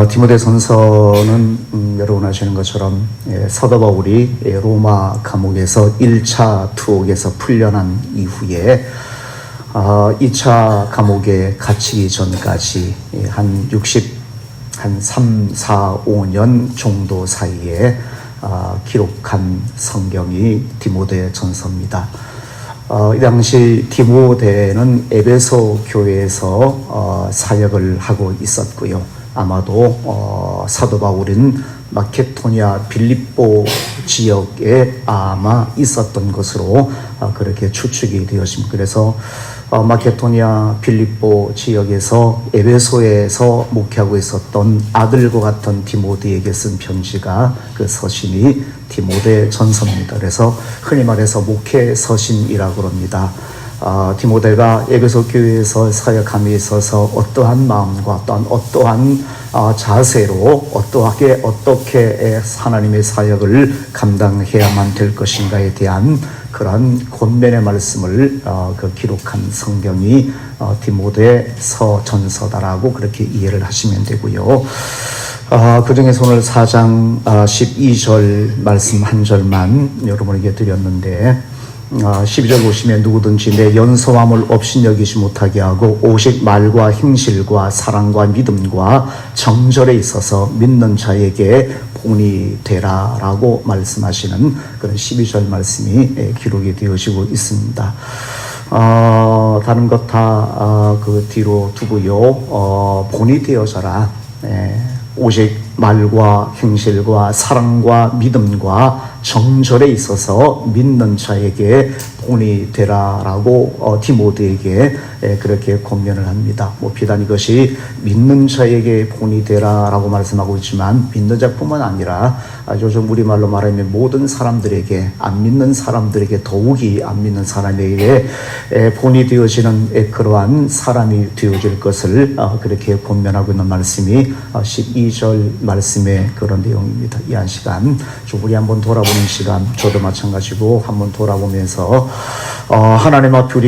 디모데전서는 여러분 아시는 것처럼 사도 바울이 로마 감옥에서 1차 투옥에서 풀려난 이후에 2차 감옥에 갇히기 전까지 한 3, 4, 5년 정도 사이에 기록한 성경이 디모데전서입니다. 이 당시 디모데는 에베소 교회에서 사역을 하고 있었고요. 아마도 사도 바울은 마케도니아 빌립보 지역에 아마 있었던 것으로 그렇게 추측이 되었습니다. 그래서 마케도니아 빌립보 지역에서 에베소에서 목회하고 있었던 아들과 같은 디모데에게 쓴 편지가 그 서신이 디모데 전서입니다. 그래서 흔히 말해서 목회 서신이라고 합니다. 디모데가 에베소 교회에서 사역함에 있어서 어떠한 마음과 또한 어떠한 자세로 어떻게 하나님의 사역을 감당해야만 될 것인가에 대한 그런 권면의 말씀을 기록한 성경이 디모데서 전서다라고 그렇게 이해를 하시면 되고요. 그 중에서 오늘 4장 12절 말씀 한 절만 여러분에게 드렸는데 12절 보시면 누구든지 내 연소함을 업신여기지 못하게 하고 오직 말과 행실과 사랑과 믿음과 정절에 있어서 믿는 자에게 본이 되라 라고 말씀하시는 그런 12절 말씀이 기록이 되어지고 있습니다. 다른 것 다 그 뒤로 두고요. 본이 되어져라. 오직 말과 행실과 사랑과 믿음과 정절에 있어서 믿는 자에게 본이 되라라고 디모데에게 그렇게 권면을 합니다. 비단 이것이 믿는 자에게 본이 되라라고 말씀하고 있지만 믿는 자뿐만 아니라 요즘 우리말로 말하면 모든 사람들에게, 안 믿는 사람들에게, 더욱이 안 믿는 사람에게 본이 되어지는 그러한 사람이 되어질 것을 그렇게 권면하고 있는 말씀이 12절 말씀의 그런 내용입니다. 이 한 시간 좀 우리 한번 돌아보는 시간, 저도 마찬가지고 한번 돌아보면서 하나님 앞에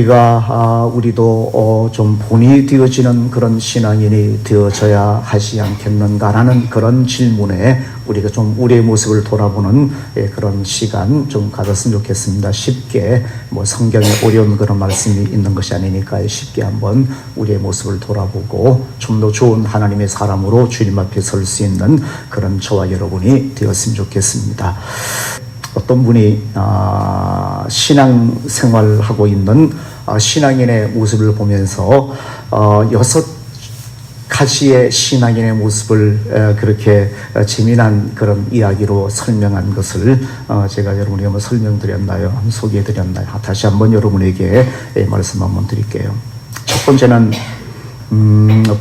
우리도 좀 본이 되어지는 그런 신앙인이 되어져야 하지 않겠는가라는 그런 질문에 우리가 좀 우리의 모습을 돌아보는 그런 시간 좀 가졌으면 좋겠습니다. 쉽게 성경에 어려운 그런 말씀이 있는 것이 아니니까 쉽게 한번 우리의 모습을 돌아보고 좀 더 좋은 하나님의 사람으로 주님 앞에 설 수 있는 그런 저와 여러분이 되었으면 좋겠습니다. 어떤 분이 신앙생활하고 있는 신앙인의 모습을 보면서 6가지의 신앙인의 모습을 그렇게 재미난 그런 이야기로 설명한 것을 제가 여러분에게 한번 설명드렸나요? 한번 소개해드렸나요? 다시 한번 여러분에게 말씀 한번 드릴게요. 첫 번째는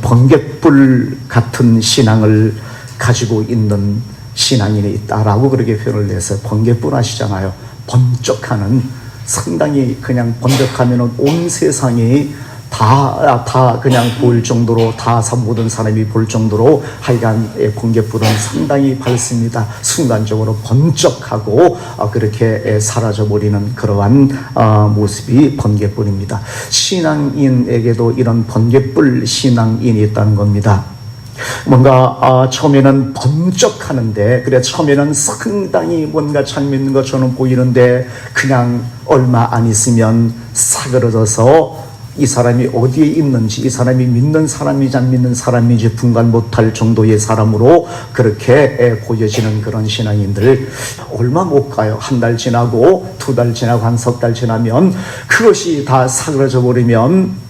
번갯불 같은 신앙을 가지고 있는 신앙인이 있다라고 그렇게 표현을 해서 번갯불 아시잖아요. 번쩍하는, 상당히 그냥 번쩍하면 온 세상이 다 그냥 보일 정도로, 모든 사람이 볼 정도로 하여간 번갯불은 상당히 밝습니다. 순간적으로 번쩍하고 그렇게 사라져버리는 그러한 모습이 번갯불입니다. 신앙인에게도 이런 번갯불 신앙인이 있다는 겁니다. 뭔가 처음에는 번쩍하는데, 그래 처음에는 상당히 뭔가 잘 믿는 것처럼 보이는데 그냥 얼마 안 있으면 사그러져서 이 사람이 어디에 있는지, 이 사람이 믿는 사람인지 안 믿는 사람인지 분간 못할 정도의 사람으로 그렇게 보여지는 그런 신앙인들 얼마 못 가요. 한 달 지나고 2달 지나고 한 석 달 지나면 그것이 다 사그러져 버리면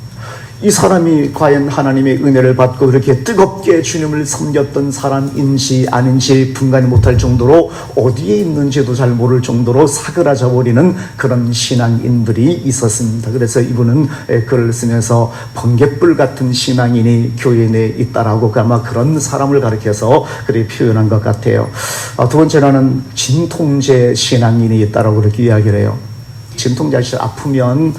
이 사람이 과연 하나님의 은혜를 받고 그렇게 뜨겁게 주님을 섬겼던 사람인지 아닌지 분간이 못할 정도로 어디에 있는지도 잘 모를 정도로 사그라져 버리는 그런 신앙인들이 있었습니다. 그래서 이분은 글을 쓰면서 번갯불 같은 신앙인이 교회 내에 있다라고 아마 그런 사람을 가리켜서 그렇게 표현한 것 같아요. 두 번째로는 진통제 신앙인이 있다라고 그렇게 이야기를 해요. 진통제 아프면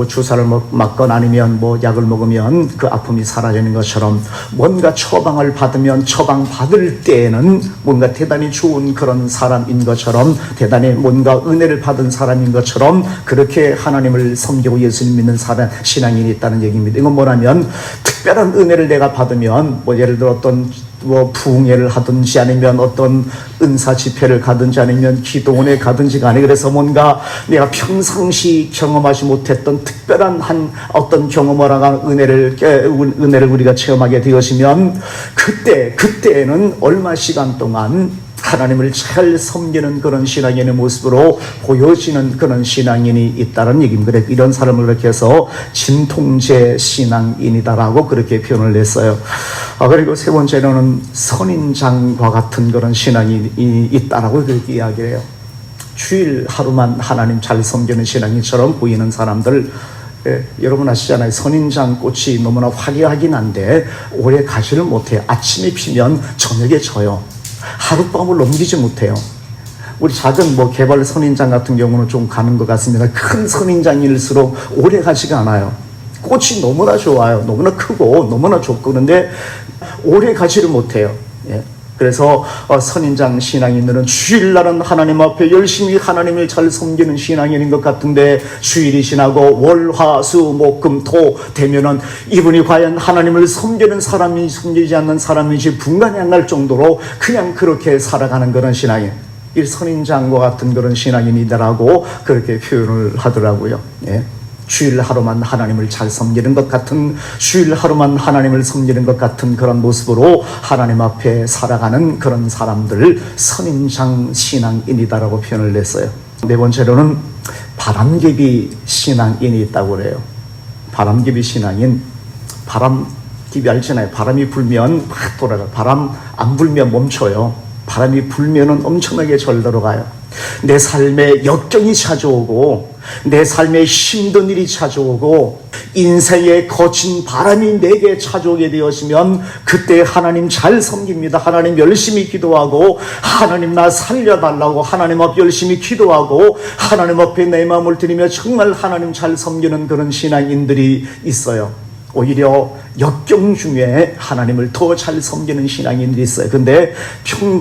주사를 맞거나 아니면 약을 먹으면 그 아픔이 사라지는 것처럼 뭔가 처방을 받으면 처방 받을 때에는 뭔가 대단히 좋은 그런 사람인 것처럼, 대단히 뭔가 은혜를 받은 사람인 것처럼 그렇게 하나님을 섬기고 예수님 믿는 사람, 신앙인이 있다는 얘기입니다. 이건 뭐냐면 특별한 은혜를 내가 받으면 예를 들어 어떤 뭐 부흥회를 하든지 아니면 어떤 은사 집회를 가든지 아니면 기도원에 가든지 간에 그래서 뭔가 내가 평상시 경험하지 못했던 특별한 한 어떤 경험을 하는 은혜를 우리가 체험하게 되어지면 그때에는 얼마 시간 동안 하나님을 잘 섬기는 그런 신앙인의 모습으로 보여지는 그런 신앙인이 있다는 얘기입니다. 이런 사람을 그렇게 해서 진통제 신앙인이다라고 그렇게 표현을 했어요. 그리고 세 번째로는 선인장과 같은 그런 신앙인이 있다라고 그렇게 이야기를 해요. 주일 하루만 하나님 잘 섬기는 신앙인처럼 보이는 사람들, 여러분 아시잖아요. 선인장 꽃이 너무나 화려하긴 한데 오래 가지를 못해요. 아침에 피면 저녁에 져요. 하룻밤을 넘기지 못해요. 우리 작은 개발 선인장 같은 경우는 좀 가는 것 같습니다. 큰 선인장일수록 오래 가지가 않아요. 꽃이 너무나 좋아요. 너무나 크고 너무나 좋고 그런데 오래 가지를 못해요. 그래서 선인장 신앙인들은 주일날은 하나님 앞에 열심히 하나님을 잘 섬기는 신앙인인 것 같은데 주일이 지나고 월, 화, 수, 목, 금, 토 되면은 이분이 과연 하나님을 섬기는 사람인지 섬기지 않는 사람인지 분간이 안 날 정도로 그냥 그렇게 살아가는 그런 신앙인, 이 선인장과 같은 그런 신앙인이다라고 그렇게 표현을 하더라고요. 주일 하루만 하나님을 잘 섬기는 것 같은, 주일 하루만 하나님을 섬기는 것 같은 그런 모습으로 하나님 앞에 살아가는 그런 사람들을 선인장 신앙인이다라고 표현을 했어요. 네 번째로는 바람개비 신앙인이 있다고 그래요. 바람개비 신앙인, 바람개비 알잖아요. 바람이 불면 막 돌아가요. 바람 안 불면 멈춰요. 바람이 불면은 엄청나게 절더러 가요. 내 삶에 역경이 찾아오고 내 삶에 힘든 일이 찾아오고 인생의 거친 바람이 내게 찾아오게 되었으면 그때 하나님 잘 섬깁니다. 하나님 열심히 기도하고 하나님 나 살려달라고 하나님 앞에 열심히 기도하고 하나님 앞에 내 마음을 드리며 정말 하나님 잘 섬기는 그런 신앙인들이 있어요. 오히려 역경 중에 하나님을 더 잘 섬기는 신앙인들이 있어요. 근데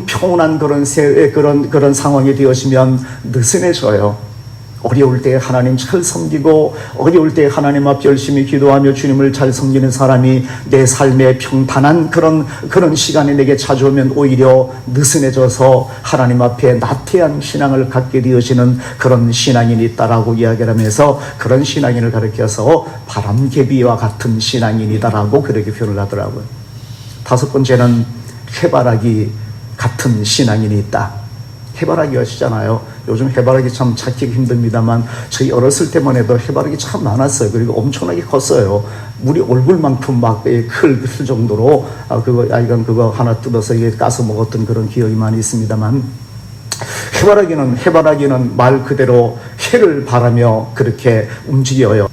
평온한 그런 상황이 되어지면 느슨해져요. 어려울 때 하나님 잘 섬기고 어려울 때 하나님 앞 열심히 기도하며 주님을 잘 섬기는 사람이 내 삶에 평탄한 그런 시간이 내게 찾아오면 오히려 느슨해져서 하나님 앞에 나태한 신앙을 갖게 되어지는 그런 신앙인이 있다라고 이야기를 하면서 그런 신앙인을 가리켜서 바람개비와 같은 신앙인이다라고 그렇게 표현을 하더라고요. 다섯 번째는 해바라기 같은 신앙인이 있다. 해바라기 아시잖아요. 요즘 해바라기 참 찾기가 힘듭니다만 저희 어렸을 때만 해도 해바라기 참 많았어요. 그리고 엄청나게 컸어요. 우리 얼굴만큼 막 클 정도로 그거 하나 뜯어서 까서 먹었던 그런 기억이 많이 있습니다만 해바라기는 말 그대로 해를 바라며 그렇게 움직여요.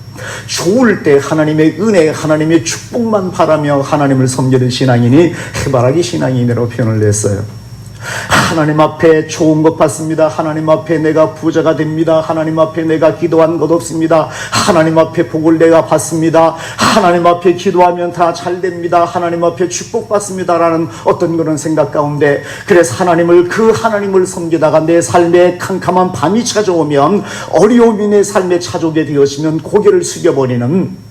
좋을 때 하나님의 은혜, 하나님의 축복만 바라며 하나님을 섬기는 신앙인이 해바라기 신앙인이라고 표현을 했어요. 하나님 앞에 좋은 것 받습니다. 하나님 앞에 내가 부자가 됩니다. 하나님 앞에 내가 기도한 것 없습니다. 하나님 앞에 복을 내가 받습니다. 하나님 앞에 기도하면 다 잘 됩니다. 하나님 앞에 축복받습니다. 라는 어떤 그런 생각 가운데 그래서 하나님을 섬기다가 내 삶에 캄캄한 밤이 찾아오면 어려움이 내 삶에 찾아오게 되었으면 고개를 숙여버리는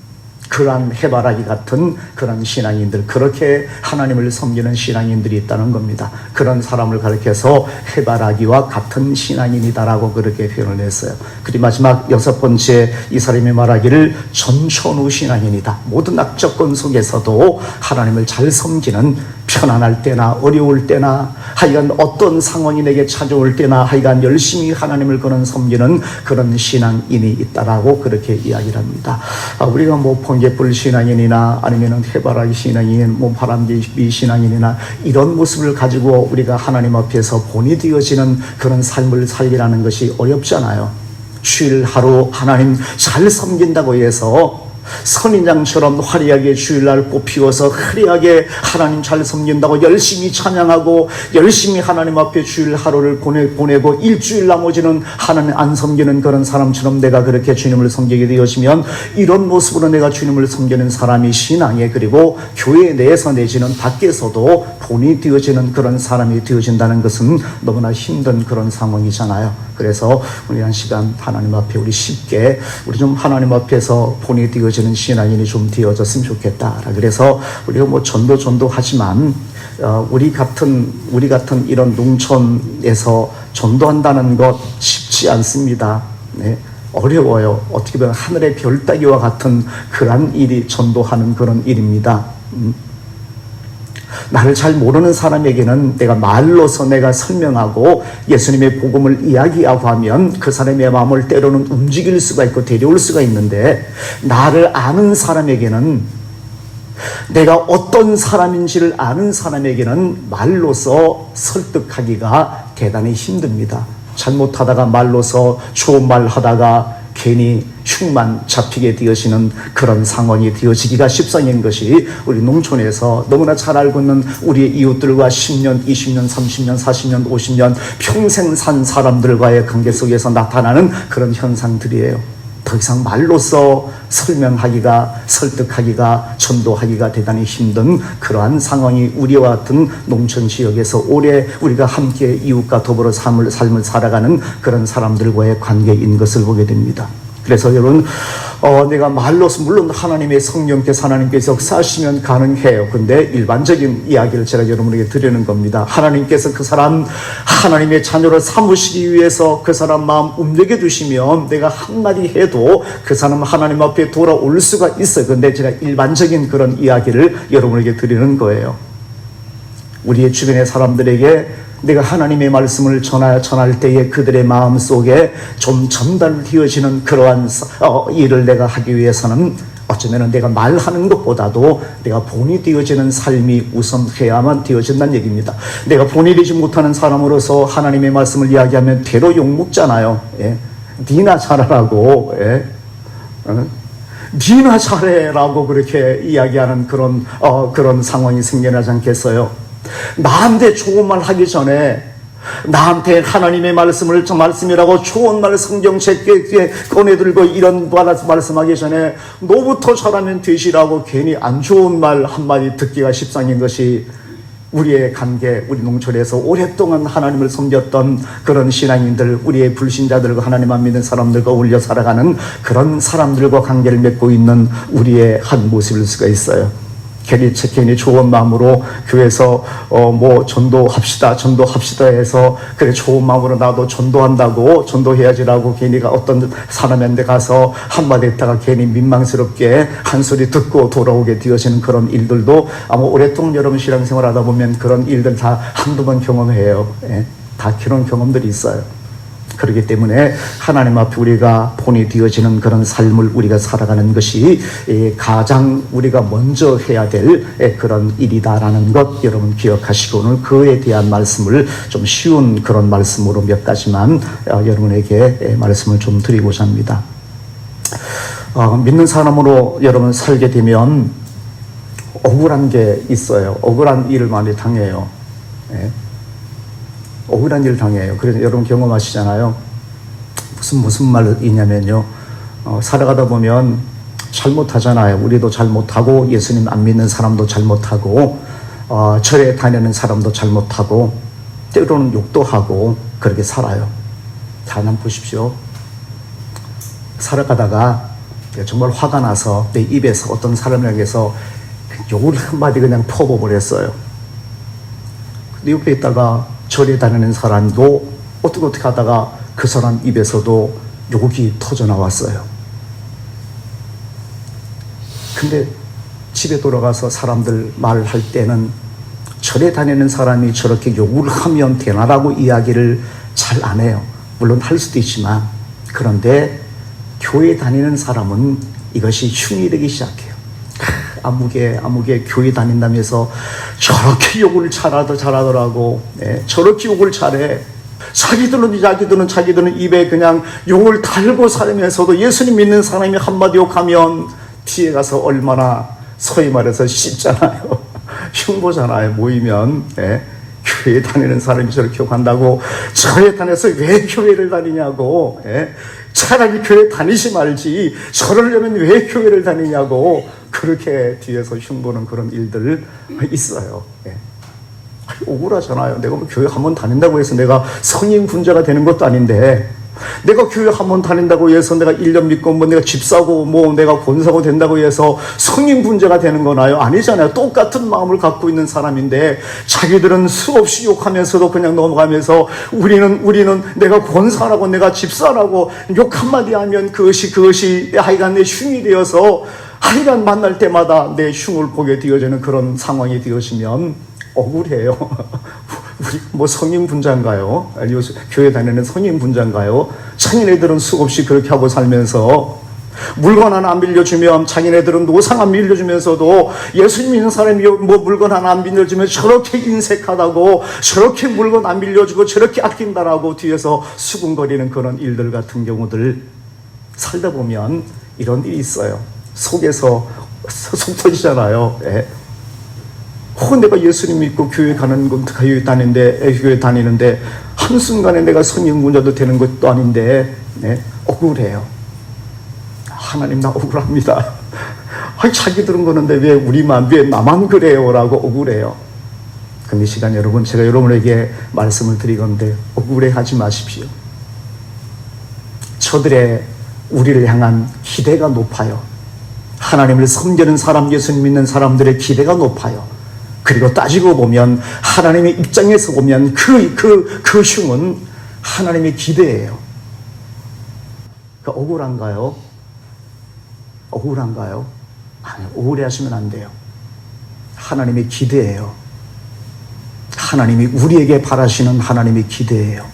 그러한 해바라기 같은 그런 신앙인들, 그렇게 하나님을 섬기는 신앙인들이 있다는 겁니다. 그런 사람을 가리켜서 해바라기와 같은 신앙인이다라고 그렇게 표현을 했어요. 그리고 마지막 여섯 번째 이 사람이 말하기를 전천후 신앙인이다. 모든 악조건 속에서도 하나님을 잘 섬기는, 편안할 때나 어려울 때나 하여간 어떤 상황이 내게 찾아올 때나 하여간 열심히 하나님을 섬기는 그런 신앙인이 있다라고 그렇게 이야기를 합니다. 우리가 번개불 신앙인이나 아니면 해바라기 신앙인, 바람개비 신앙인이나 이런 모습을 가지고 우리가 하나님 앞에서 본이 되어지는 그런 삶을 살기라는 것이 어렵잖아요. 주일 하루 하나님 잘 섬긴다고 해서 선인장처럼 화려하게 주일날 꽃피워서 화려하게 하나님 잘 섬긴다고 열심히 찬양하고 열심히 하나님 앞에 주일 하루를 보내고 일주일 나머지는 하나님 안 섬기는 그런 사람처럼 내가 그렇게 주님을 섬기게 되어지면 이런 모습으로 내가 주님을 섬기는 사람이 신앙에 그리고 교회 내에서 내지는 밖에서도 본이 되어지는 그런 사람이 되어진다는 것은 너무나 힘든 그런 상황이잖아요. 그래서 우리 한 시간 하나님 앞에 우리 쉽게 우리 좀 하나님 앞에서 본이 되어지는 신앙인이 좀 되어졌으면 좋겠다. 그래서 우리가 전도하지만 우리 같은 이런 농촌에서 전도한다는 것 쉽지 않습니다. 네. 어려워요. 어떻게 보면 하늘의 별 따기와 같은 그런 일이 전도하는 그런 일입니다. 나를 잘 모르는 사람에게는 내가 말로서 내가 설명하고 예수님의 복음을 이야기하고 하면 그 사람의 마음을 때로는 움직일 수가 있고 데려올 수가 있는데, 나를 아는 사람에게는, 내가 어떤 사람인지를 아는 사람에게는 말로서 설득하기가 대단히 힘듭니다. 잘못하다가 말로서 좋은 말 하다가 괜히 흉만 잡히게 되어지는 그런 상황이 되어지기가 십상인 것이 우리 농촌에서 너무나 잘 알고 있는 우리의 이웃들과 10년, 20년, 30년, 40년, 50년 평생 산 사람들과의 관계 속에서 나타나는 그런 현상들이에요. 더 이상 말로써 설명하기가, 설득하기가, 전도하기가 대단히 힘든 그러한 상황이 우리와 같은 농촌 지역에서 오래 우리가 함께 이웃과 더불어 삶을 살아가는 그런 사람들과의 관계인 것을 보게 됩니다. 그래서 여러분, 내가 말로서, 물론 하나님의 성령께서 하나님께서 역사하시면 가능해요. 근데 일반적인 이야기를 제가 여러분에게 드리는 겁니다. 하나님께서 그 사람 하나님의 자녀로 삼으시기 위해서 그 사람 마음 움직여 두시면 내가 한마디 해도 그 사람 하나님 앞에 돌아올 수가 있어요. 근데 제가 일반적인 그런 이야기를 여러분에게 드리는 거예요. 우리의 주변의 사람들에게 내가 하나님의 말씀을 전할 때에 그들의 마음 속에 좀 전달되어지는 그러한 일을 내가 하기 위해서는 어쩌면 내가 말하는 것보다도 내가 본이 되어지는 삶이 우선해야만 되어진다는 얘기입니다. 내가 본이 되지 못하는 사람으로서 하나님의 말씀을 이야기하면 대로 욕먹잖아요. 예. 니나 잘하라고, 예. 니나 잘해라고 그렇게 이야기하는 그런 상황이 생겨나지 않겠어요? 나한테 좋은 말 하기 전에, 나한테 하나님의 말씀이라고 좋은 말 성경책에 꺼내들고 이런 말씀하기 전에 너부터 잘하면 되시라고 괜히 안 좋은 말 한마디 듣기가 십상인 것이 우리의 관계, 우리 농촌에서 오랫동안 하나님을 섬겼던 그런 신앙인들, 우리의 불신자들과 하나님만 믿는 사람들과 어울려 살아가는 그런 사람들과 관계를 맺고 있는 우리의 한 모습일 수가 있어요. 괜히 좋은 마음으로 교회에서 전도합시다 해서, 그래 좋은 마음으로 나도 전도해야지라고 괜히가 어떤 사람한테 가서 한마디 했다가 괜히 민망스럽게 한 소리 듣고 돌아오게 되어지는 그런 일들도 아마 오랫동안 여러분 신앙생활 하다 보면 그런 일들 다 한두 번 경험해요. 예, 다 그런 경험들이 있어요. 그렇기 때문에 하나님 앞에 우리가 본이 되어지는 그런 삶을 우리가 살아가는 것이 가장 우리가 먼저 해야 될 그런 일이다라는 것 여러분 기억하시고, 오늘 그에 대한 말씀을 좀 쉬운 그런 말씀으로 몇 가지만 여러분에게 말씀을 좀 드리고자 합니다. 믿는 사람으로 여러분 살게 되면 억울한 게 있어요. 억울한 일을 많이 당해요. 예. 억울한 일을 당해요. 그래서 여러분 경험하시잖아요. 무슨 말이냐면요, 살아가다 보면 잘못하잖아요. 우리도 잘못하고, 예수님 안 믿는 사람도 잘못하고, 절에 다니는 사람도 잘못하고, 때로는 욕도 하고 그렇게 살아요. 자, 한번 보십시오. 살아가다가 정말 화가 나서 내 입에서 어떤 사람에게서 욕을 한마디 그냥 퍼부어버렸어요. 근데 옆에 있다가 절에 다니는 사람도 어떻게 하다가 그 사람 입에서도 욕이 터져 나왔어요. 근데 집에 돌아가서 사람들 말할 때는 절에 다니는 사람이 저렇게 욕을 하면 되나라고 이야기를 잘 안 해요. 물론 할 수도 있지만, 그런데 교회 다니는 사람은 이것이 흉이 되기 시작해요. 아무개 교회 다닌다면서 저렇게 욕을 잘하더라고. 네, 저렇게 욕을 잘해. 자기들은 입에 그냥 욕을 달고 살면서도 예수님 믿는 사람이 한마디 욕하면 뒤에 가서 얼마나 소위 말해서 씹잖아요. 흉보잖아요. 모이면. 네, 교회 다니는 사람이 저렇게 욕한다고 절에 다녀서 왜 교회를 다니냐고. 네, 차라리 교회 다니지 말지 저러려면 왜 교회를 다니냐고 그렇게 뒤에서 흉보는 그런 일들 있어요. 예. 억울하잖아요. 내가 뭐 교회 한번 다닌다고 해서 내가 성인 군자가 되는 것도 아닌데 내가 교회 한 번 다닌다고 해서 내가 1년 믿고 뭐 내가 집 사고 뭐 내가 권사고 된다고 해서 성인 분자가 되는 거나요? 아니잖아요. 똑같은 마음을 갖고 있는 사람인데 자기들은 수없이 욕하면서도 그냥 넘어가면서 우리는 내가 권사라고 내가 집사라고 욕 한마디 하면 그것이 하여간 내 흉이 되어서 하여간 만날 때마다 내 흉을 보게 되어지는 그런 상황이 되어지면 억울해요. 우리 뭐 성인 분자인가요? 아니, 교회 다니는 성인 분자인가요? 자기네들은 수없이 그렇게 하고 살면서 물건 하나 안 빌려주면 자기네들은 노상 안 빌려주면서도 예수님 믿는 사람이 뭐 물건 하나 안 빌려주면 저렇게 인색하다고 저렇게 물건 안 빌려주고 저렇게 아낀다라고 뒤에서 수군거리는 그런 일들 같은 경우들 살다 보면 이런 일이 있어요. 속에서 속 터지잖아요. 예. 내가 예수님 믿고 교회 다니는데 한순간에 내가 성인 분자도 되는 것도 아닌데 억울해요. 하나님 나 억울합니다. 자기들은 그러는데 왜 나만 그래요? 라고 억울해요. 그럼 이 시간 여러분 제가 여러분에게 말씀을 드리건데 억울해하지 마십시오. 저들의 우리를 향한 기대가 높아요. 하나님을 섬기는 사람, 예수님 믿는 사람들의 기대가 높아요. 그리고 따지고 보면 하나님의 입장에서 보면 그 흉은 하나님의 기대예요. 억울한가요? 억울한가요? 아니, 억울해하시면 안 돼요. 하나님의 기대예요. 하나님이 우리에게 바라시는 하나님의 기대예요.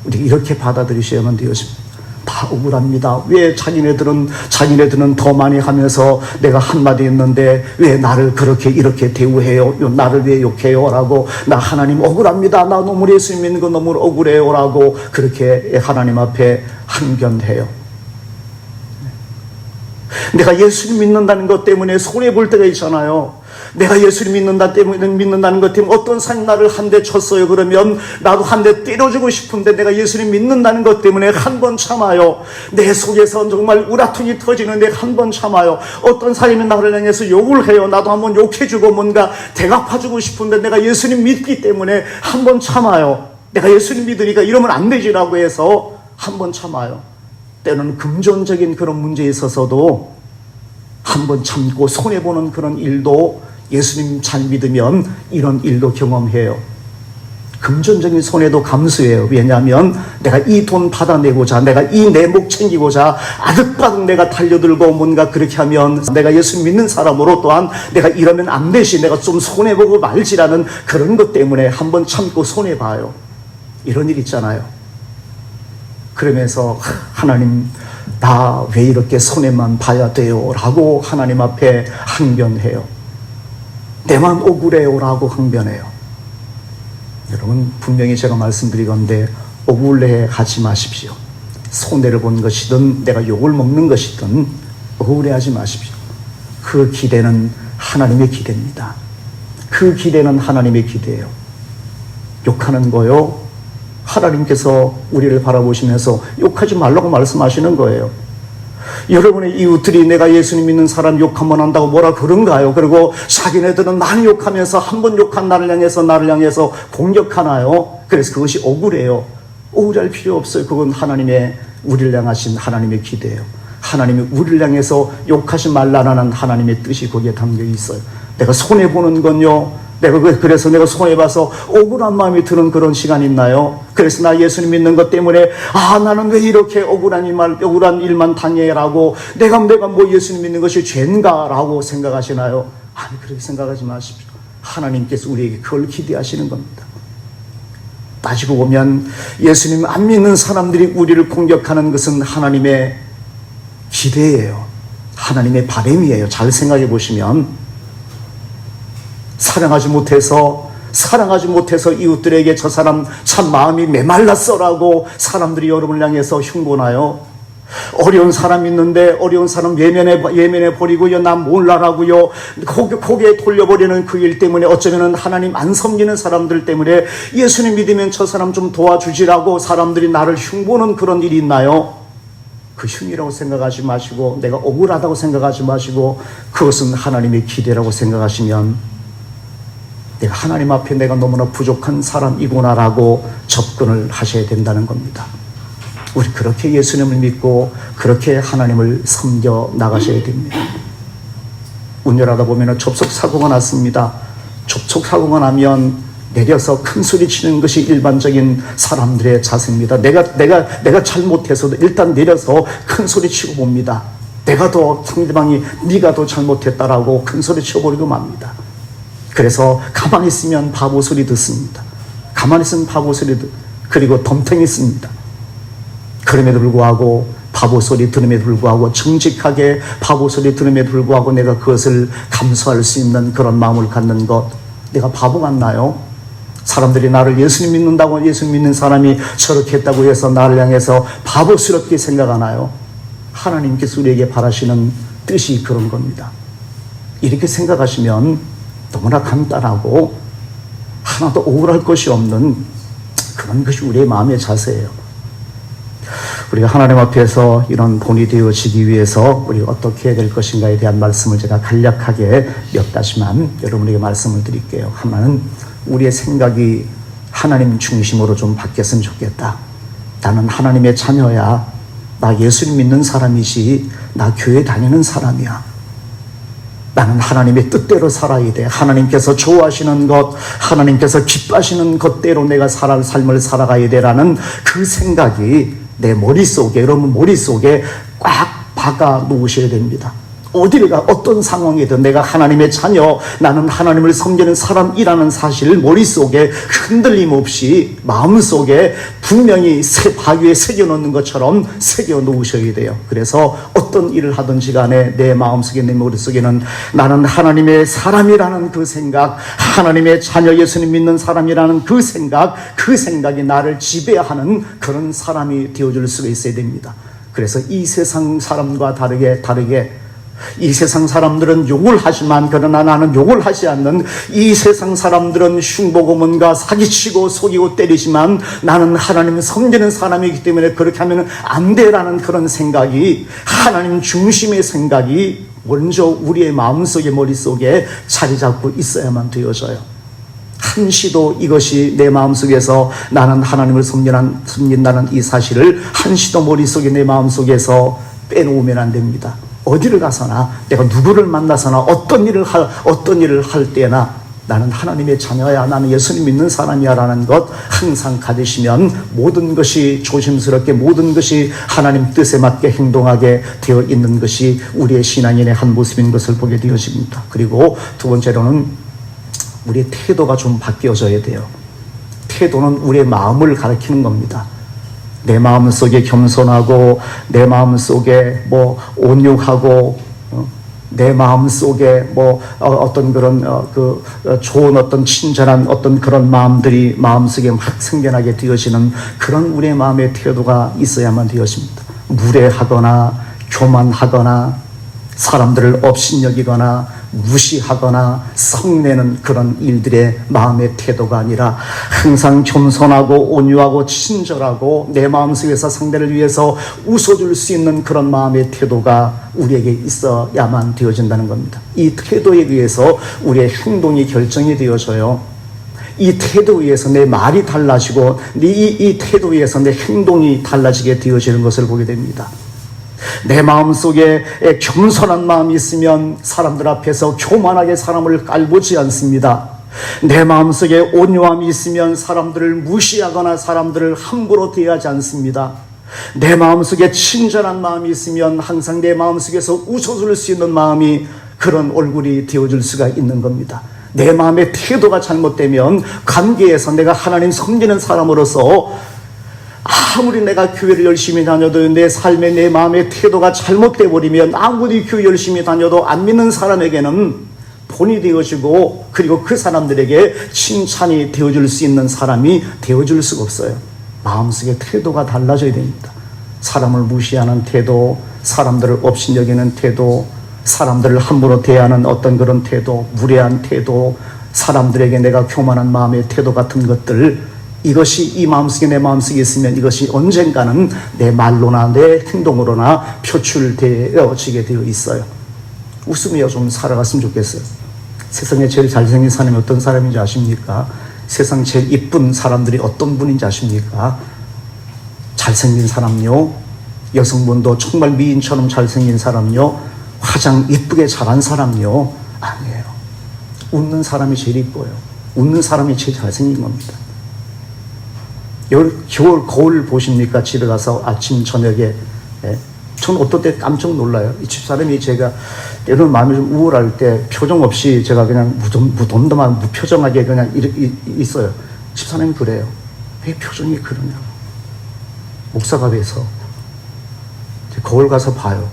우리 이렇게 받아들이셔야만 되었습니다. 다 억울합니다. 왜 자기네들은 더 많이 하면서 내가 한마디 했는데 왜 나를 이렇게 대우해요? 나를 왜 욕해요? 라고 나 하나님 억울합니다. 나 너무 예수님 믿는 거 너무 억울해요. 라고 그렇게 하나님 앞에 항변해요. 내가 예수님 믿는다는 것 때문에 손해볼 때가 있잖아요. 내가 예수님 믿는다는 것 때문에 어떤 사람이 나를 한 대 쳤어요. 그러면 나도 한 대 때려주고 싶은데 내가 예수님 믿는다는 것 때문에 한 번 참아요. 내 속에서 정말 우라통이 터지는데 한 번 참아요. 어떤 사람이 나를 향해서 욕을 해요. 나도 한번 욕해주고 뭔가 대갚아주고 싶은데 내가 예수님 믿기 때문에 한 번 참아요. 내가 예수님 믿으니까 이러면 안 되지라고 해서 한 번 참아요. 때로는 금전적인 그런 문제에 있어서도 한 번 참고 손해보는 그런 일도 예수님 잘 믿으면 이런 일도 경험해요. 금전적인 손해도 감수해요. 왜냐하면 내가 이 돈 받아내고자, 내가 이 내 목 챙기고자 아득바득 내가 달려들고 뭔가 그렇게 하면 내가 예수님 믿는 사람으로 또한 내가 이러면 안 되시, 내가 좀 손해보고 말지라는 그런 것 때문에 한 번 참고 손해봐요. 이런 일 있잖아요. 그러면서 하나님 나 왜 이렇게 손해만 봐야 돼요? 라고 하나님 앞에 항변해요. 내만 억울해요? 라고 항변해요. 여러분 분명히 제가 말씀드리건데 억울해하지 마십시오. 손해를 본 것이든 내가 욕을 먹는 것이든 억울해하지 마십시오. 그 기대는 하나님의 기대입니다. 그 기대는 하나님의 기대예요. 욕하는 거요, 하나님께서 우리를 바라보시면서 욕하지 말라고 말씀하시는 거예요. 여러분의 이웃들이 내가 예수님 믿는 사람 욕 한번 한다고 뭐라 그런가요? 그리고 자기네들은 나를 욕하면서 한 번 욕한 나를 향해서 공격하나요? 그래서 그것이 억울해요. 억울할 필요 없어요. 그건 우리를 향하신 하나님의 기대예요. 하나님이 우리를 향해서 욕하지 말라는 하나님의 뜻이 거기에 담겨 있어요. 내가 손해보는 건요, 그래서 내가 손해봐서 억울한 마음이 드는 그런 시간이 있나요? 그래서 나 예수님 믿는 것 때문에 나는 왜 이렇게 억울한 일만 당해라고 내가 뭐 예수님 믿는 것이 죄인가? 라고 생각하시나요? 아니, 그렇게 생각하지 마십시오. 하나님께서 우리에게 그걸 기대하시는 겁니다. 따지고 보면 예수님 안 믿는 사람들이 우리를 공격하는 것은 하나님의 기대예요. 하나님의 바람이에요. 잘 생각해 보시면 사랑하지 못해서 이웃들에게 저 사람 참 마음이 메말랐어라고 사람들이 여러분을 향해서 흉보나요? 어려운 사람 있는데 어려운 사람 예면해 버리고요, 난 몰라라고요, 고개 돌려버리는 그 일 때문에 어쩌면 하나님 안 섬기는 사람들 때문에 예수님 믿으면 저 사람 좀 도와주지라고 사람들이 나를 흉보는 그런 일이 있나요? 그 흉이라고 생각하지 마시고 내가 억울하다고 생각하지 마시고 그것은 하나님의 기대라고 생각하시면 내가 하나님 앞에 내가 너무나 부족한 사람이구나라고 접근을 하셔야 된다는 겁니다. 우리 그렇게 예수님을 믿고 그렇게 하나님을 섬겨 나가셔야 됩니다. 운전하다 보면 접촉사고가 났습니다. 접촉사고가 나면 내려서 큰 소리 치는 것이 일반적인 사람들의 자세입니다. 내가 잘못해서도 일단 내려서 큰 소리 치고 봅니다. 내가 더 상대방이 네가 더 잘못했다라고 큰 소리 쳐버리고 맙니다. 그래서 가만히 있으면 바보 소리 듣습니다. 가만히 있으면 바보 소리 그리고 덤탱이 씁니다. 그럼에도 불구하고 바보 소리 들음에도 불구하고 정직하게 바보 소리 들음에도 불구하고 내가 그것을 감수할 수 있는 그런 마음을 갖는 것, 내가 바보 같나요? 사람들이 나를 예수님 믿는다고, 예수님 믿는 사람이 저렇게 했다고 해서 나를 향해서 바보스럽게 생각하나요? 하나님께서 우리에게 바라시는 뜻이 그런 겁니다. 이렇게 생각하시면 너무나 간단하고 하나도 억울할 것이 없는 그런 것이 우리의 마음의 자세예요. 우리가 하나님 앞에서 이런 본이 되어지기 위해서 우리가 어떻게 해야 될 것인가에 대한 말씀을 제가 간략하게 몇 가지만 여러분에게 말씀을 드릴게요. 하나는 우리의 생각이 하나님 중심으로 좀 바뀌었으면 좋겠다. 나는 하나님의 자녀야. 나 예수님 믿는 사람이지 나 교회 다니는 사람이야. 나는 하나님의 뜻대로 살아야 돼. 하나님께서 좋아하시는 것, 하나님께서 기뻐하시는 것대로 내가 삶을 살아가야 돼라는 그 생각이 내 머릿속에, 여러분 머릿속에 꽉 박아 놓으셔야 됩니다. 어디를 가, 어떤 상황이든 내가 하나님의 자녀, 나는 하나님을 섬기는 사람이라는 사실을 머릿속에 흔들림 없이 마음속에 분명히 바위에 새겨놓는 것처럼 새겨 놓으셔야 돼요. 그래서 어떤 일을 하든지 간에 내 마음속에, 내 머릿속에는 나는 하나님의 사람이라는 그 생각, 하나님의 자녀 예수님 믿는 사람이라는 그 생각이 나를 지배하는 그런 사람이 되어줄 수가 있어야 됩니다. 그래서 이 세상 사람과 다르게 이 세상 사람들은 욕을 하지만 그러나 나는 욕을 하지 않는, 이 세상 사람들은 흉보고문과 사기치고 속이고 때리지만 나는 하나님을 섬기는 사람이기 때문에 그렇게 하면 안 돼라는 그런 생각이, 하나님 중심의 생각이 먼저 우리의 마음속에, 머릿속에 자리 잡고 있어야만 되어져요. 한시도 이것이 내 마음속에서 나는 하나님을 섬긴다는 이 사실을 한시도 머릿속에, 내 마음속에서 빼놓으면 안 됩니다. 어디를 가서나, 내가 누구를 만나서나, 어떤 일을 할 때나 나는 하나님의 자녀야, 나는 예수님 믿는 사람이야 라는 것 항상 가지시면 모든 것이 조심스럽게, 모든 것이 하나님 뜻에 맞게 행동하게 되어 있는 것이 우리의 신앙인의 한 모습인 것을 보게 되어집니다. 그리고 두 번째로는 우리의 태도가 좀 바뀌어져야 돼요. 태도는 우리의 마음을 가리키는 겁니다. 내 마음속에 겸손하고, 내 마음속에 온유하고, 내 마음속에 어떤 그런 좋은 어떤 친절한 어떤 그런 마음들이 마음속에 막 생겨나게 되어지는 그런 우리의 마음의 태도가 있어야만 되어집니다. 무례하거나 교만하거나 사람들을 업신여기거나 무시하거나 성내는 그런 일들의 마음의 태도가 아니라 항상 겸손하고 온유하고 친절하고 내 마음속에서 상대를 위해서 웃어줄 수 있는 그런 마음의 태도가 우리에게 있어야만 되어진다는 겁니다. 이 태도에 의해서 우리의 행동이 결정이 되어져요. 이 태도에 의해서 내 말이 달라지고 이 태도에 의해서 내 행동이 달라지게 되어지는 것을 보게 됩니다. 내 마음속에 겸손한 마음이 있으면 사람들 앞에서 교만하게 사람을 깔보지 않습니다. 내 마음속에 온유함이 있으면 사람들을 무시하거나 사람들을 함부로 대하지 않습니다. 내 마음속에 친절한 마음이 있으면 항상 내 마음속에서 웃어줄 수 있는 마음이, 그런 얼굴이 되어줄 수가 있는 겁니다. 내 마음의 태도가 잘못되면 관계에서 내가 하나님 섬기는 사람으로서 아무리 내가 교회를 열심히 다녀도 내 삶에, 내 마음의 태도가 잘못돼 버리면 아무리 교회 열심히 다녀도 안 믿는 사람에게는 본이 되어지고, 그리고 그 사람들에게 칭찬이 되어줄 수 있는 사람이 되어줄 수가 없어요. 마음속의 태도가 달라져야 됩니다. 사람을 무시하는 태도, 사람들을 업신여기는 태도, 사람들을 함부로 대하는 어떤 그런 태도, 무례한 태도, 사람들에게 내가 교만한 마음의 태도 같은 것들, 이것이 이 마음속에, 내 마음속에 있으면 이것이 언젠가는 내 말로나 내 행동으로나 표출되어지게 되어 있어요. 웃으며 좀 살아갔으면 좋겠어요. 세상에 제일 잘생긴 사람이 어떤 사람인지 아십니까? 세상 제일 이쁜 사람들이 어떤 분인지 아십니까? 잘생긴 사람요, 여성분도 정말 미인처럼 잘생긴 사람요, 화장 이쁘게 잘한 사람요, 아니에요. 웃는 사람이 제일 이뻐요. 웃는 사람이 제일 잘생긴 겁니다. 겨울, 거울 보십니까? 집에 가서 아침, 저녁에. 예? 전 어떨 때 깜짝 놀라요. 이 집사람이 제가 때로는 마음이 좀 우울할 때 표정 없이 제가 그냥 무덤덤한 무표정하게 그냥 있어요. 집사람이 그래요. 왜 표정이 그러냐고. 목사가 돼서 거울 가서 봐요.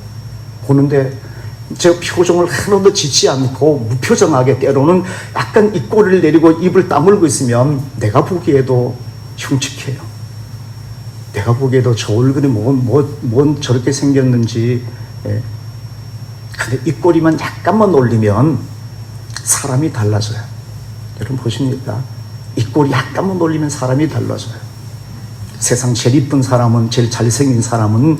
보는데 제가 표정을 하나도 짓지 않고 무표정하게 때로는 약간 입꼬리를 내리고 입을 다물고 있으면 내가 보기에도 흉측해요. 내가 보기에도 저 얼굴이 뭔 저렇게 생겼는지. 예. 근데 입꼬리만 약간만 올리면 사람이 달라져요. 여러분 보십니까? 입꼬리 약간만 올리면 사람이 달라져요. 세상 제일 이쁜 사람은, 제일 잘생긴 사람은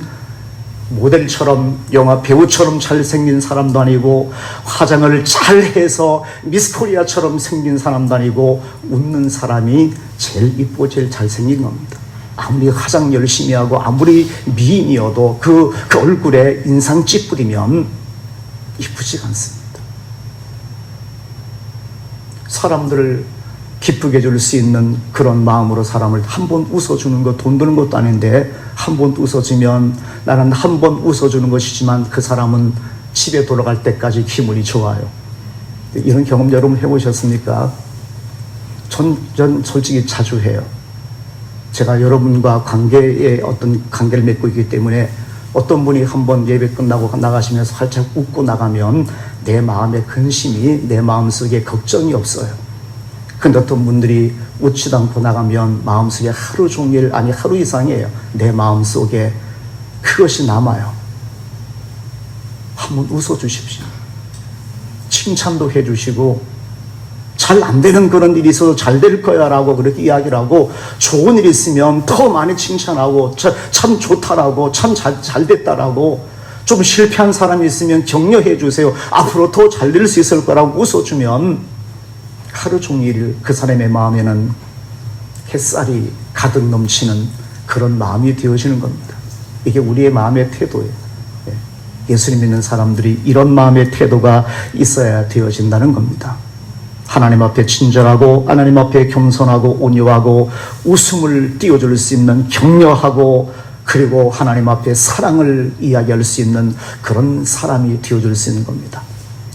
모델처럼, 영화 배우처럼 잘생긴 사람도 아니고, 화장을 잘해서 미스 코리아처럼 생긴 사람도 아니고, 웃는 사람이 제일 이쁘고 제일 잘생긴 겁니다. 아무리 화장 열심히 하고 아무리 미인이어도 그 얼굴에 인상 찌푸리면 이쁘지가 않습니다. 사람들을 기쁘게 해줄 수 있는 그런 마음으로 사람을 한 번 웃어주는 것, 돈 드는 것도 아닌데 한 번 웃어주면, 나는 한 번 웃어주는 것이지만 그 사람은 집에 돌아갈 때까지 기분이 좋아요. 이런 경험 여러분 해보셨습니까? 전 솔직히 자주 해요. 제가 여러분과 어떤 관계를 맺고 있기 때문에 어떤 분이 한번 예배 끝나고 나가시면서 살짝 웃고 나가면 내 마음에 근심이, 내 마음속에 걱정이 없어요. 근데 어떤 분들이 웃지도 않고 나가면 마음속에 하루 종일, 아니 하루 이상이에요. 내 마음속에 그것이 남아요. 한번 웃어주십시오. 칭찬도 해주시고, 잘 안 되는 그런 일이 있어도 잘 될 거야 라고 그렇게 이야기를 하고, 좋은 일이 있으면 더 많이 칭찬하고, 참 좋다라고, 참 잘 됐다라고, 좀 실패한 사람이 있으면 격려해 주세요. 앞으로 더 잘 될 수 있을 거라고 웃어주면 하루 종일 그 사람의 마음에는 햇살이 가득 넘치는 그런 마음이 되어지는 겁니다. 이게 우리의 마음의 태도예요. 예수님 믿는 사람들이 이런 마음의 태도가 있어야 되어진다는 겁니다. 하나님 앞에 친절하고, 하나님 앞에 겸손하고, 온유하고, 웃음을 띄워줄 수 있는, 격려하고, 그리고 하나님 앞에 사랑을 이야기할 수 있는 그런 사람이 되어줄 수 있는 겁니다.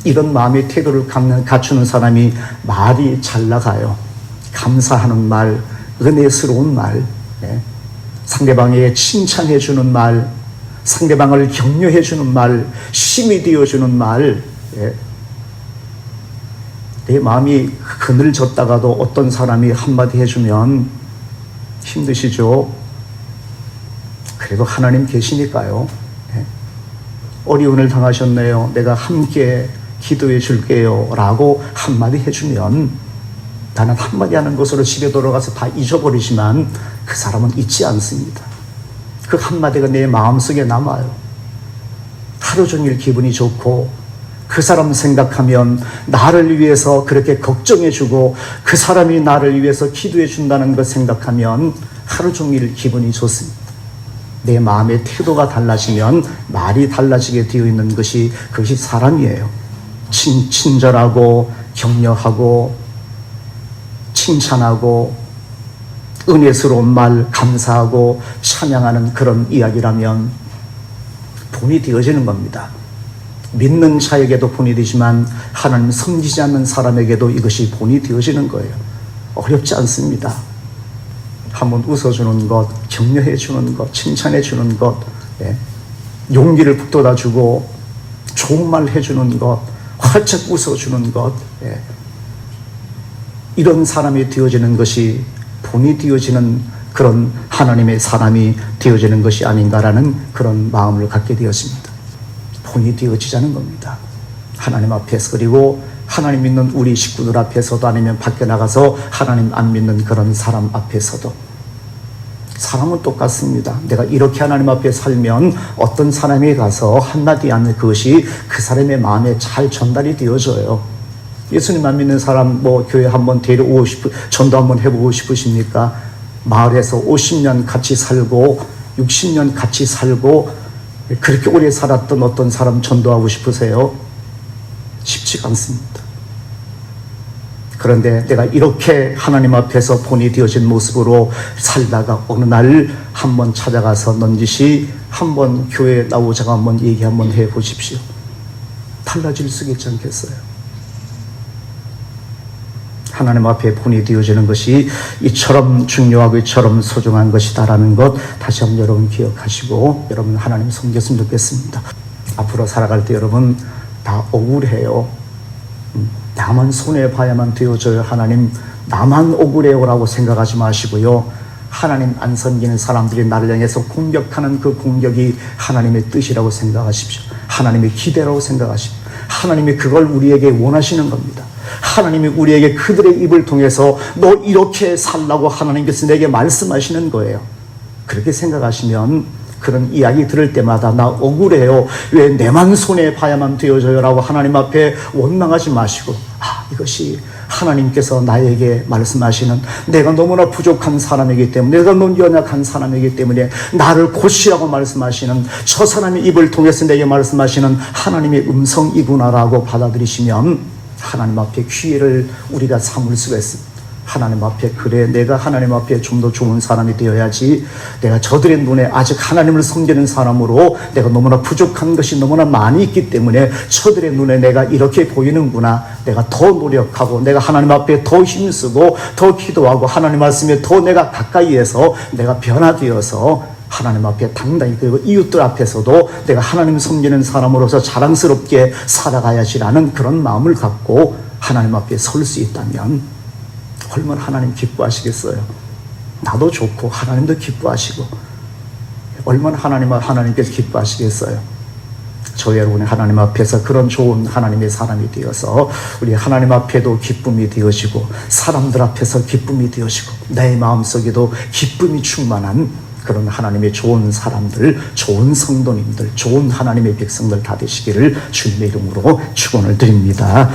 이런 마음의 태도를 갖추는 사람이 말이 잘 나가요. 감사하는 말, 은혜스러운 말, 상대방에게 칭찬해주는 말, 상대방을 격려해주는 말, 힘이 되어주는 말. 내 마음이 그늘졌다가도 어떤 사람이 한마디 해주면 힘드시죠? 그래도 하나님 계시니까요. 어려움을 당하셨네요. 내가 함께 기도해 줄게요 라고 한마디 해주면, 나는 한마디 하는 것으로 집에 돌아가서 다 잊어버리지만 그 사람은 잊지 않습니다. 그 한마디가 내 마음속에 남아요. 하루 종일 기분이 좋고, 그 사람 생각하면 나를 위해서 그렇게 걱정해주고 그 사람이 나를 위해서 기도해준다는 것 생각하면 하루 종일 기분이 좋습니다. 내 마음의 태도가 달라지면 말이 달라지게 되어 있는 것이, 그것이 사람이에요. 친절하고 격려하고 칭찬하고 은혜스러운 말, 감사하고 찬양하는 그런 이야기라면 본이 되어지는 겁니다. 믿는 자에게도 본이 되지만 하나님 섬기지 않는 사람에게도 이것이 본이 되어지는 거예요. 어렵지 않습니다. 한번 웃어주는 것, 격려해주는 것, 칭찬해주는 것, 용기를 북돋아주고 좋은 말 해주는 것, 활짝 웃어주는 것, 이런 사람이 되어지는 것이 본이 되어지는 그런 하나님의 사람이 되어지는 것이 아닌가라는 그런 마음을 갖게 되었습니다. 본이 되어지자는 겁니다. 하나님 앞에서, 그리고 하나님 믿는 우리 식구들 앞에서도, 아니면 밖에 나가서 하나님 안 믿는 그런 사람 앞에서도. 사람은 똑같습니다. 내가 이렇게 하나님 앞에 살면 어떤 사람이 가서 한마디 하는 그것이 그 사람의 마음에 잘 전달이 되어져요. 예수님 안 믿는 사람 교회 한번 데려오고 전도 한번 해보고 싶으십니까? 마을에서 50년 같이 살고 60년 같이 살고 그렇게 오래 살았던 어떤 사람 전도하고 싶으세요? 쉽지가 않습니다. 그런데 내가 이렇게 하나님 앞에서 본이 되어진 모습으로 살다가 어느 날 한번 찾아가서 넌지시 한번 교회에 나오자가 한번 얘기 한번 해보십시오. 달라질 수 있지 않겠어요? 하나님 앞에 본이 되어지는 것이 이처럼 중요하고 이처럼 소중한 것이다라는 것 다시 한번 여러분 기억하시고 여러분 하나님 섬겼으면 좋겠습니다. 앞으로 살아갈 때 여러분 다 억울해요. 나만 손해봐야만 되어져요. 하나님 나만 억울해요라고 생각하지 마시고요. 하나님 안 섬기는 사람들이 나를 향해서 공격하는 그 공격이 하나님의 뜻이라고 생각하십시오. 하나님의 기대라고 생각하십시오. 하나님이 그걸 우리에게 원하시는 겁니다. 하나님이 우리에게 그들의 입을 통해서 너 이렇게 살라고 하나님께서 내게 말씀하시는 거예요. 그렇게 생각하시면 그런 이야기 들을 때마다 나 억울해요. 왜 내만 손해봐야만 되어져요? 라고 하나님 앞에 원망하지 마시고 이것이 하나님께서 나에게 말씀하시는 내가 너무나 부족한 사람이기 때문에 내가 너무 연약한 사람이기 때문에 나를 고치라고 말씀하시는 저 사람의 입을 통해서 내게 말씀하시는 하나님의 음성이구나라고 받아들이시면 하나님 앞에 기회를 우리가 삼을 수가 있습니다. 하나님 앞에 그래 내가 하나님 앞에 좀 더 좋은 사람이 되어야지 내가 저들의 눈에 아직 하나님을 섬기는 사람으로 내가 너무나 부족한 것이 너무나 많이 있기 때문에 저들의 눈에 내가 이렇게 보이는구나 내가 더 노력하고 내가 하나님 앞에 더 힘쓰고 더 기도하고 하나님 말씀에 더 내가 가까이에서 내가 변화되어서 하나님 앞에 당당히 그리고 이웃들 앞에서도 내가 하나님 섬기는 사람으로서 자랑스럽게 살아가야지라는 그런 마음을 갖고 하나님 앞에 설 수 있다면 얼마나 하나님 기뻐하시겠어요. 나도 좋고 하나님도 기뻐하시고 얼마나 하나님께서 기뻐하시겠어요. 저 여러분이 하나님 앞에서 그런 좋은 하나님의 사람이 되어서 우리 하나님 앞에도 기쁨이 되어지고 사람들 앞에서 기쁨이 되어지고 내 마음속에도 기쁨이 충만한 그런 하나님의 좋은 사람들, 좋은 성도님들, 좋은 하나님의 백성들 다 되시기를 주님의 이름으로 축원을 드립니다.